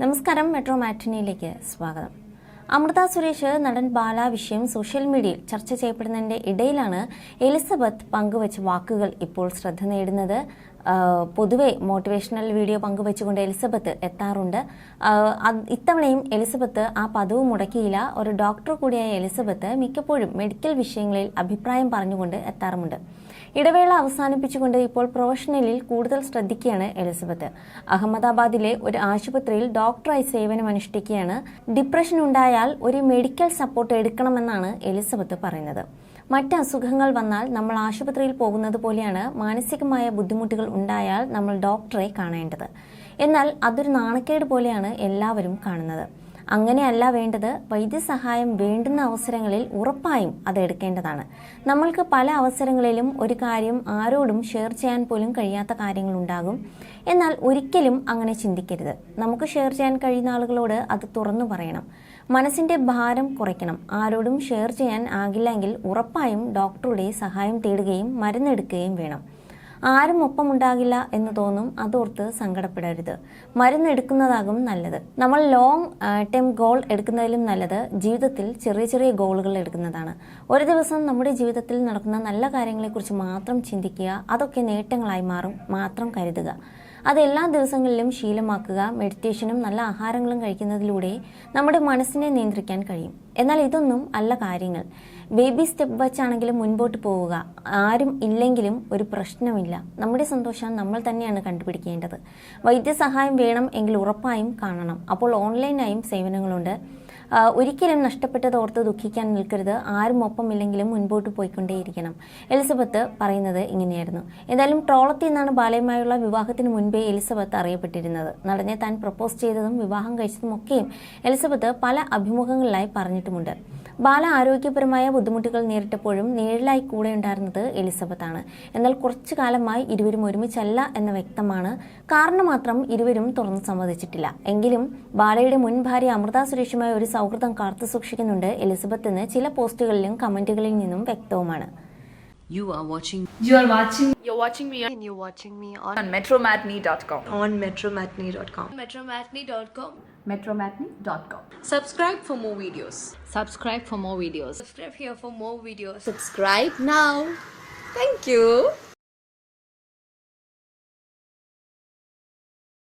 നമസ്കാരം, മെട്രോ മാറ്റിനിയിലേക്ക് സ്വാഗതം. അമൃത സുരേഷ് നടൻ ബാല വിഷയം സോഷ്യൽ മീഡിയയിൽ ചർച്ച ചെയ്യപ്പെടുന്നതിന്റെ ഇടയിലാണ് എലിസബത്ത് പങ്കുവച്ച വാക്കുകൾ ഇപ്പോൾ ശ്രദ്ധ നേടുന്നത്. പൊതുവെ മോട്ടിവേഷണൽ വീഡിയോ പങ്കുവെച്ചുകൊണ്ട് എലിസബത്ത് എത്താറുണ്ട്. ഇത്തവണയും എലിസബത്ത് ആ പതിവ് മുടക്കിയില്ല. ഒരു ഡോക്ടർ കൂടിയായ എലിസബത്ത് മിക്കപ്പോഴും മെഡിക്കൽ വിഷയങ്ങളിൽ അഭിപ്രായം പറഞ്ഞുകൊണ്ട് എത്താറുമുണ്ട്. ഇടവേള അവസാനിപ്പിച്ചുകൊണ്ട് ഇപ്പോൾ പ്രൊഫഷണലിൽ കൂടുതൽ ശ്രദ്ധിക്കുകയാണ് എലിസബത്ത്. അഹമ്മദാബാദിലെ ഒരു ആശുപത്രിയിൽ ഡോക്ടറായി സേവനമനുഷ്ഠിക്കുകയാണ്. ഡിപ്രഷൻ ഉണ്ടായാൽ ഒരു മെഡിക്കൽ സപ്പോർട്ട് എടുക്കണമെന്നാണ് എലിസബത്ത് പറയുന്നത്. മറ്റ് അസുഖങ്ങൾ വന്നാൽ നമ്മൾ ആശുപത്രിയിൽ പോകുന്നത് പോലെയാണ് മാനസികമായ ബുദ്ധിമുട്ടുകൾ ഉണ്ടായാൽ നമ്മൾ ഡോക്ടറെ കാണേണ്ടത്. എന്നാൽ അതൊരു നാണക്കേട് പോലെയാണ് എല്ലാവരും കാണുന്നത്. അങ്ങനെയല്ല വേണ്ടത്. വൈദ്യസഹായം വേണ്ടുന്ന അവസരങ്ങളിൽ ഉറപ്പായും അത് എടുക്കേണ്ടതാണ്. നമ്മൾക്ക് പല അവസരങ്ങളിലും ഒരു കാര്യം ആരോടും ഷെയർ ചെയ്യാൻ പോലും കഴിയാത്ത കാര്യങ്ങളുണ്ടാകും. എന്നാൽ ഒരിക്കലും അങ്ങനെ ചിന്തിക്കരുത്. നമുക്ക് ഷെയർ ചെയ്യാൻ കഴിയുന്ന ആളുകളോട് അത് തുറന്നു പറയണം. മനസ്സിന്റെ ഭാരം കുറയ്ക്കണം. ആരോടും ഷെയർ ചെയ്യാൻ ആകില്ലെങ്കിൽ ഉറപ്പായും ഡോക്ടറുടെ സഹായം തേടുകയും മരുന്നെടുക്കുകയും വേണം. ആരും ഒപ്പമുണ്ടാകില്ല എന്ന് തോന്നും, അതോർത്ത് സങ്കടപ്പെടരുത്. മരുന്നെടുക്കുന്നതാകും നല്ലത്. നമ്മൾ ലോങ് ടേം ഗോൾ എടുക്കുന്നതിലും നല്ലത് ജീവിതത്തിൽ ചെറിയ ചെറിയ ഗോളുകൾ എടുക്കുന്നതാണ്. ഒരു ദിവസം നമ്മുടെ ജീവിതത്തിൽ നടക്കുന്ന നല്ല കാര്യങ്ങളെക്കുറിച്ച് മാത്രം ചിന്തിക്കുക. അതൊക്കെ നേട്ടങ്ങളായി മാറും മാത്രം കരുതുക. അത് എല്ലാ ദിവസങ്ങളിലും ശീലമാക്കുക. മെഡിറ്റേഷനും നല്ല ആഹാരങ്ങളും കഴിക്കുന്നതിലൂടെ നമ്മുടെ മനസ്സിനെ നിയന്ത്രിക്കാൻ കഴിയും. എന്നാൽ ഇതൊന്നും അല്ല കാര്യങ്ങൾ. ബേബി സ്റ്റെപ്പ് വച്ചാണെങ്കിലും മുൻപോട്ട് പോവുക. ആരും ഇല്ലെങ്കിലും ഒരു പ്രശ്നമില്ല. നമ്മുടെ സന്തോഷം നമ്മൾ തന്നെയാണ് കണ്ടുപിടിക്കേണ്ടത്. വൈദ്യസഹായം വേണം എങ്കിൽ ഉറപ്പായും കാണണം. അപ്പോൾ ഓൺലൈനായും സേവനങ്ങളുണ്ട്. ഒരിക്കലും നഷ്ടപ്പെട്ടതോർത്ത് ദുഃഖിക്കാൻ നിൽക്കരുത്. ആരും ഒപ്പമില്ലെങ്കിലും മുൻപോട്ട് പോയിക്കൊണ്ടേയിരിക്കണം. എലിസബത്ത് പറയുന്നത് ഇങ്ങനെയായിരുന്നു. എന്തായാലും ട്രോളത്തിൽ നിന്നാണ് ബാലയുമായുള്ള വിവാഹത്തിന് മുൻപേ എലിസബത്ത് അറിയപ്പെട്ടിരുന്നത്. നടനെ താൻ പ്രപ്പോസ് ചെയ്തതും വിവാഹം കഴിച്ചതും ഒക്കെയും എലിസബത്ത് പല അഭിമുഖങ്ങളിലായി പറഞ്ഞിട്ടുമുണ്ട്. ബാല ആരോഗ്യപരമായ ബുദ്ധിമുട്ടുകൾ നേരിട്ടപ്പോഴും നിഴലായി കൂടെ ഉണ്ടായിരുന്നത് എലിസബത്താണ്. എന്നാൽ കുറച്ചു കാലമായി ഇരുവരും ഒരുമിച്ചല്ല എന്ന് വ്യക്തമാണ്. കാരണം മാത്രം ഇരുവരും തുറന്നു സമ്മതിച്ചിട്ടില്ല. എങ്കിലും ബാലയുടെ മുൻ ഭാര്യ അമൃത സുരേഷുമായി ഒരു സൗഹൃദം കാത്തു സൂക്ഷിക്കുന്നുണ്ട് എലിസബത്ത് എന്ന് ചില പോസ്റ്റുകളിലും കമന്റുകളിൽ നിന്നും വ്യക്തവുമാണ്. You're watching me on metromatney.com. metromatney.com. metromatney.com. Subscribe for more videos. Subscribe for more videos. Subscribe here for more videos. Subscribe now. Thank you.